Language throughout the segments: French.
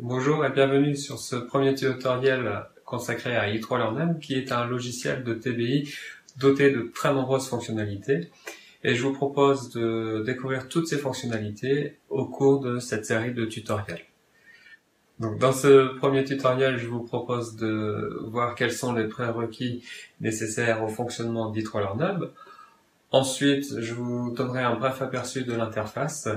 Bonjour et bienvenue sur ce premier tutoriel consacré à i3learnhub qui est un logiciel de TBI doté de très nombreuses fonctionnalités et je vous propose de découvrir toutes ces fonctionnalités au cours de cette série de tutoriels. Donc, dans ce premier tutoriel, je vous propose de voir quels sont les prérequis nécessaires au fonctionnement d'i3learnhub. Ensuite, je vous donnerai un bref aperçu de l'interface.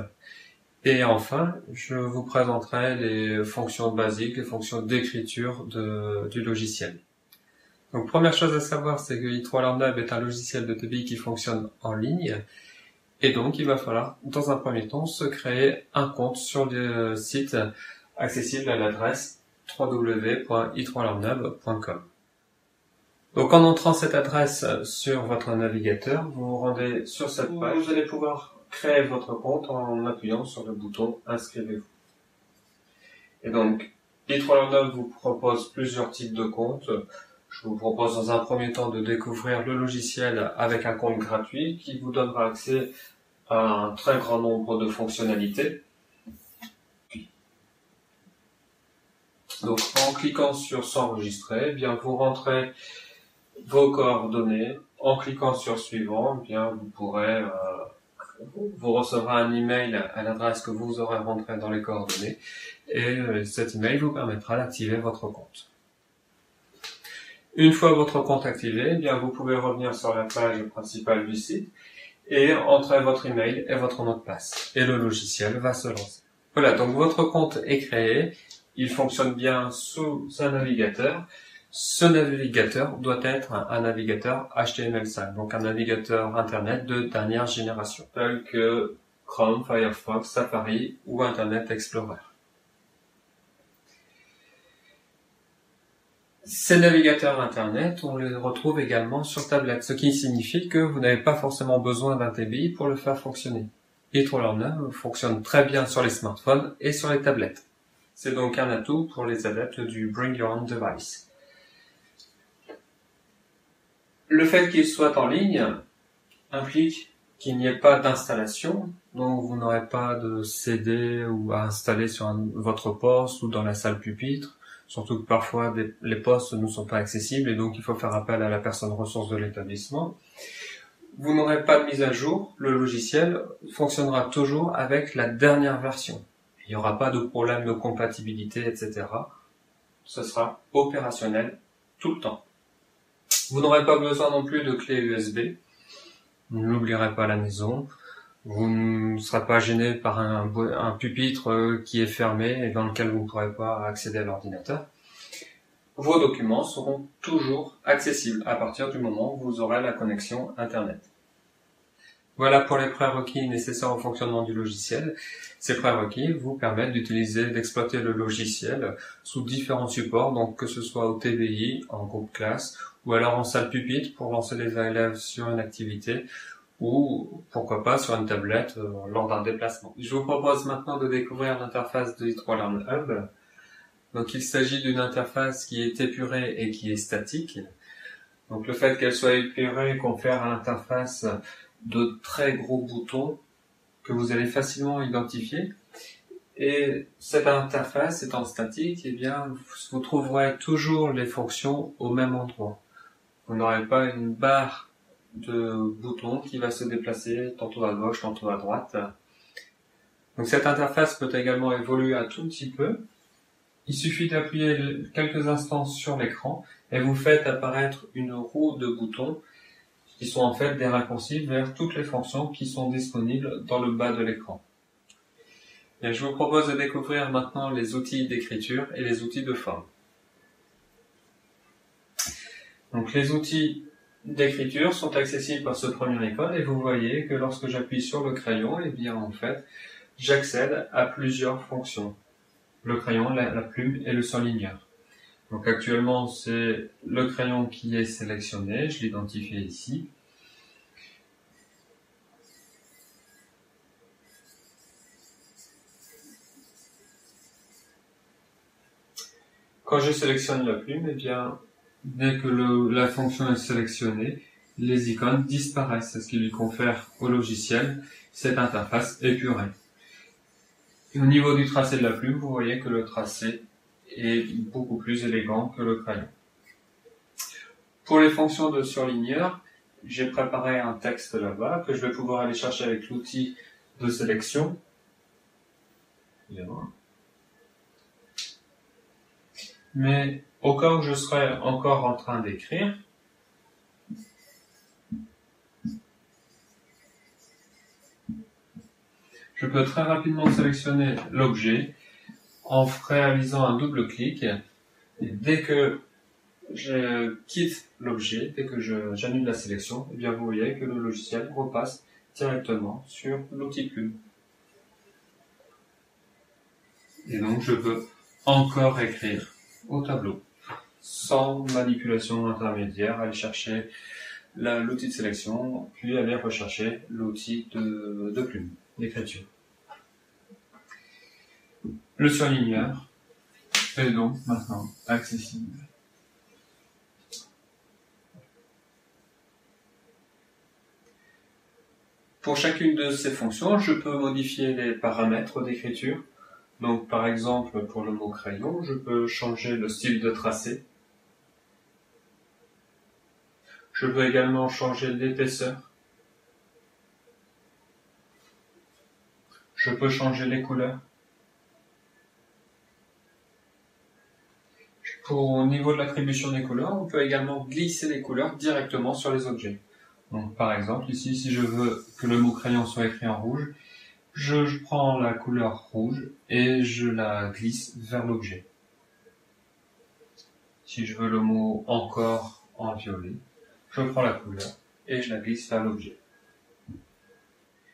Et enfin, je vous présenterai les fonctions basiques, les fonctions d'écriture du logiciel. Donc, première chose à savoir, c'est que i3learnhub est un logiciel de TBI qui fonctionne en ligne. Et donc, il va falloir, dans un premier temps, se créer un compte sur le site accessible à l'adresse www.i3learnhub.com. Donc, en entrant cette adresse sur votre navigateur, vous vous rendez sur cette page. Vous allez pouvoir créer votre compte en appuyant sur le bouton « Inscrivez-vous ». Et donc, i3learnhub vous propose plusieurs types de comptes. Je vous propose dans un premier temps de découvrir le logiciel avec un compte gratuit qui vous donnera accès à un très grand nombre de fonctionnalités. Donc, en cliquant sur « S'enregistrer », eh bien, vous rentrez vos coordonnées. En cliquant sur « Suivant », eh bien, vous recevrez un email à l'adresse que vous aurez rentrée dans les coordonnées et cet email vous permettra d'activer votre compte. Une fois votre compte activé, eh bien, vous pouvez revenir sur la page principale du site et entrer votre email et votre mot de passe. Et le logiciel va se lancer. Voilà, donc votre compte est créé. Il fonctionne bien sous un navigateur. Ce navigateur doit être un navigateur HTML5, donc un navigateur Internet de dernière génération, tel que Chrome, Firefox, Safari ou Internet Explorer. Ces navigateurs Internet, on les retrouve également sur tablette, ce qui signifie que vous n'avez pas forcément besoin d'un TBI pour le faire fonctionner. i3learnhub fonctionne très bien sur les smartphones et sur les tablettes. C'est donc un atout pour les adeptes du Bring Your Own Device. Le fait qu'il soit en ligne implique qu'il n'y ait pas d'installation, donc vous n'aurez pas de CD ou à installer sur votre poste ou dans la salle pupitre, surtout que parfois les postes ne sont pas accessibles et donc il faut faire appel à la personne ressource de l'établissement. Vous n'aurez pas de mise à jour, le logiciel fonctionnera toujours avec la dernière version. Il n'y aura pas de problème de compatibilité, etc. Ce sera opérationnel tout le temps. Vous n'aurez pas besoin non plus de clé USB. Vous ne l'oublierez pas à la maison. Vous ne serez pas gêné par un pupitre qui est fermé et dans lequel vous ne pourrez pas accéder à l'ordinateur. Vos documents seront toujours accessibles à partir du moment où vous aurez la connexion Internet. Voilà pour les prérequis nécessaires au fonctionnement du logiciel. Ces prérequis vous permettent d'exploiter le logiciel sous différents supports, donc que ce soit au TBI, en groupe classe, ou alors en salle pupitre pour lancer les élèves sur une activité, ou pourquoi pas sur une tablette lors d'un déplacement. Je vous propose maintenant de découvrir l'interface de i3learnhub. Donc il s'agit d'une interface qui est épurée et qui est statique. Donc le fait qu'elle soit épurée confère à l'interface de très gros boutons que vous allez facilement identifier. Et cette interface étant statique, eh bien, vous trouverez toujours les fonctions au même endroit. Vous n'aurez pas une barre de boutons qui va se déplacer tantôt à gauche, tantôt à droite. Donc cette interface peut également évoluer un tout petit peu. Il suffit d'appuyer quelques instants sur l'écran et vous faites apparaître une roue de boutons qui sont en fait des raccourcis vers toutes les fonctions qui sont disponibles dans le bas de l'écran. Et je vous propose de découvrir maintenant les outils d'écriture et les outils de forme. Donc les outils d'écriture sont accessibles par ce premier icône et vous voyez que lorsque j'appuie sur le crayon, eh bien en fait, j'accède à plusieurs fonctions. Le crayon, la plume et le surligneur. Donc actuellement, c'est le crayon qui est sélectionné, je l'identifie ici. Quand je sélectionne la plume, eh bien, dès que la fonction est sélectionnée, les icônes disparaissent, ce qui lui confère au logiciel cette interface épurée. Et au niveau du tracé de la plume, vous voyez que le tracé est beaucoup plus élégant que le crayon. Pour les fonctions de surligneur, j'ai préparé un texte là-bas que je vais pouvoir aller chercher avec l'outil de sélection. Mais au cas où je serais encore en train d'écrire, je peux très rapidement sélectionner l'objet en réalisant un double clic. Et dès que je quitte l'objet, dès que j'annule la sélection, eh bien vous voyez que le logiciel repasse directement sur l'outil plume. Et donc je peux encore écrire au tableau, sans manipulation intermédiaire, aller chercher l'outil de sélection, puis aller rechercher l'outil de plume, d'écriture. Le surligneur est donc maintenant accessible. Pour chacune de ces fonctions, je peux modifier les paramètres d'écriture. Donc par exemple, pour le mot crayon, je peux changer le style de tracé. Je peux également changer l'épaisseur. Je peux changer les couleurs. Au niveau de l'attribution des couleurs, on peut également glisser les couleurs directement sur les objets. Donc par exemple, ici, si je veux que le mot crayon soit écrit en rouge, je prends la couleur rouge et je la glisse vers l'objet. Si je veux le mot encore en violet, je prends la couleur et je la glisse vers l'objet.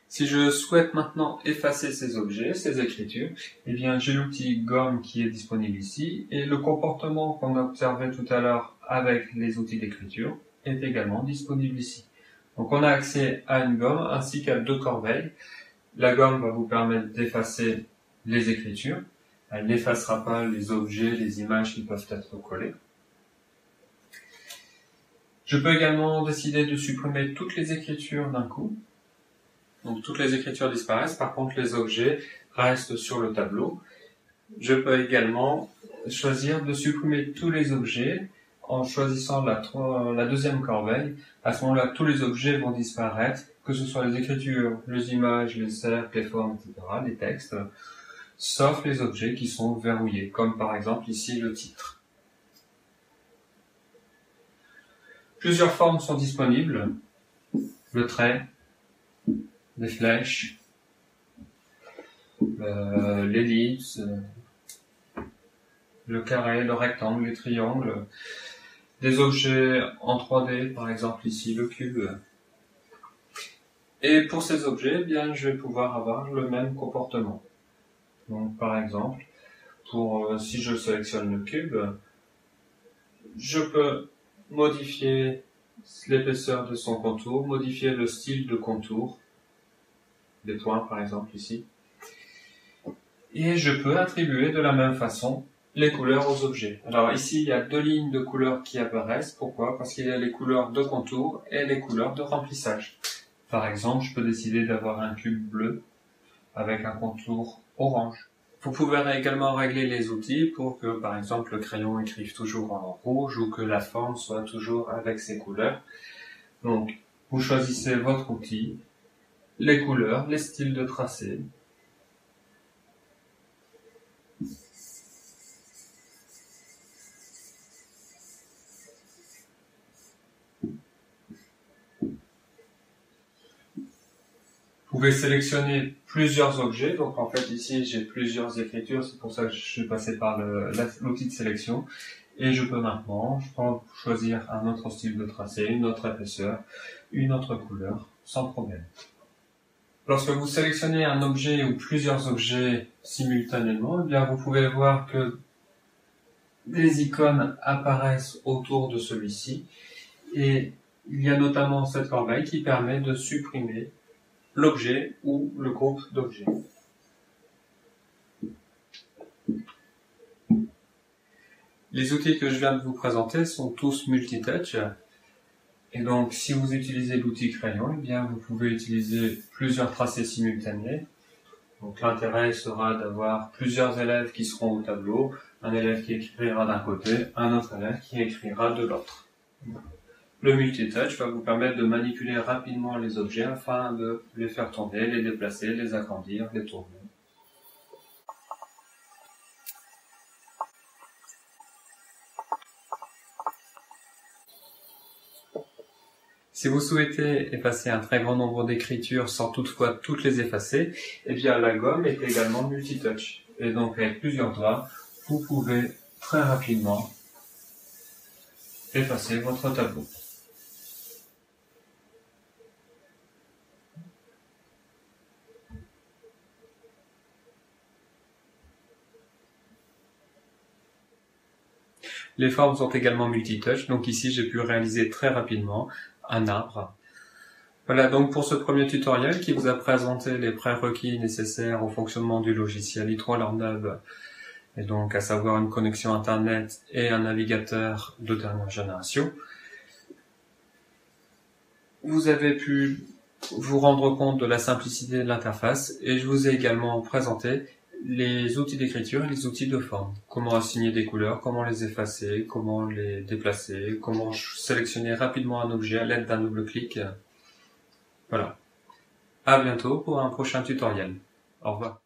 Si je souhaite maintenant effacer ces objets, ces écritures, eh bien j'ai l'outil gomme qui est disponible ici et le comportement qu'on a observé tout à l'heure avec les outils d'écriture est également disponible ici. Donc on a accès à une gomme ainsi qu'à deux corbeilles. La gomme va vous permettre d'effacer les écritures. Elle n'effacera pas les objets, les images qui peuvent être collées. Je peux également décider de supprimer toutes les écritures d'un coup. Donc toutes les écritures disparaissent, par contre les objets restent sur le tableau. Je peux également choisir de supprimer tous les objets en choisissant la deuxième corbeille. À ce moment-là, tous les objets vont disparaître, que ce soit les écritures, les images, les cercles, les formes, etc., les textes, sauf les objets qui sont verrouillés, comme par exemple ici le titre. Plusieurs formes sont disponibles. Le trait, les flèches, l'ellipse, le carré, le rectangle, les triangles, des objets en 3D, par exemple ici le cube. Et pour ces objets, eh bien, je vais pouvoir avoir le même comportement. Donc par exemple, si je sélectionne le cube, je peux modifier l'épaisseur de son contour, modifier le style de contour, des points par exemple ici. Et je peux attribuer de la même façon les couleurs aux objets. Alors ici, il y a deux lignes de couleurs qui apparaissent. Pourquoi? Parce qu'il y a les couleurs de contour et les couleurs de remplissage. Par exemple, je peux décider d'avoir un cube bleu avec un contour orange. Vous pouvez également régler les outils pour que, par exemple, le crayon écrive toujours en rouge ou que la forme soit toujours avec ses couleurs. Donc, vous choisissez votre outil, les couleurs, les styles de tracé. Vous pouvez sélectionner plusieurs objets. Donc en fait ici j'ai plusieurs écritures, c'est pour ça que je suis passé par l'outil de sélection. Et je peux maintenant choisir un autre style de tracé, une autre épaisseur, une autre couleur, sans problème. Lorsque vous sélectionnez un objet ou plusieurs objets simultanément, eh bien vous pouvez voir que des icônes apparaissent autour de celui-ci. Et il y a notamment cette corbeille qui permet de supprimer l'objet ou le groupe d'objets. Les outils que je viens de vous présenter sont tous multitouch. Et donc, si vous utilisez l'outil crayon, eh bien, vous pouvez utiliser plusieurs tracés simultanés. Donc l'intérêt sera d'avoir plusieurs élèves qui seront au tableau, un élève qui écrira d'un côté, un autre élève qui écrira de l'autre. Le multitouch va vous permettre de manipuler rapidement les objets afin de les faire tourner, les déplacer, les agrandir, les tourner. Si vous souhaitez effacer un très grand nombre d'écritures sans toutefois toutes les effacer, eh bien la gomme est également multitouch. Et donc avec plusieurs doigts, vous pouvez très rapidement effacer votre tableau. Les formes sont également multitouch, donc ici j'ai pu réaliser très rapidement un arbre. Voilà donc pour ce premier tutoriel qui vous a présenté les prérequis nécessaires au fonctionnement du logiciel i3 LearnHub, et donc à savoir une connexion internet et un navigateur de dernière génération. Vous avez pu vous rendre compte de la simplicité de l'interface et je vous ai également présenté les outils d'écriture et les outils de forme. Comment assigner des couleurs, comment les effacer, comment les déplacer, comment sélectionner rapidement un objet à l'aide d'un double clic. Voilà. À bientôt pour un prochain tutoriel. Au revoir.